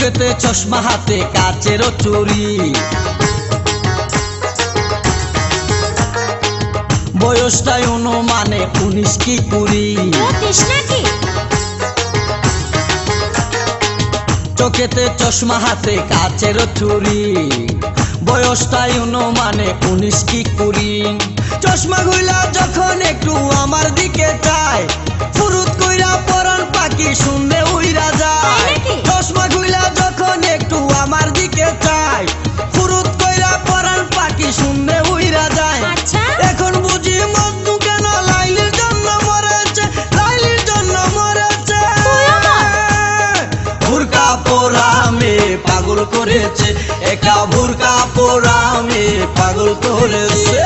চোখেতে চশমা হাতে কাচের চুরি বয়সটাই অনুমানে 19 কি 20 চোখেতে চশমা হাতে কাচের চুরি বয়সটাই অনুমানে 19 কি 20 চশমা খুইলা যখন একটু আমার দিকে চায় ফুরুত কইরা পরাণ পাখি শুনলে উইরা যায় চশমা খুইলা যখন একটু আমার দিকে চায় ফুরুত কইরা পরাণ পাখি শুনলে উইরা যায় এখন বুঝি মজনু কেন লাইলির জন্য মরেছে লাইলির জন্য মরেছে বুরকা পরা মেয়ে পাগল করেছে একা বুরকা পরা মেয়ে পাগল করেছে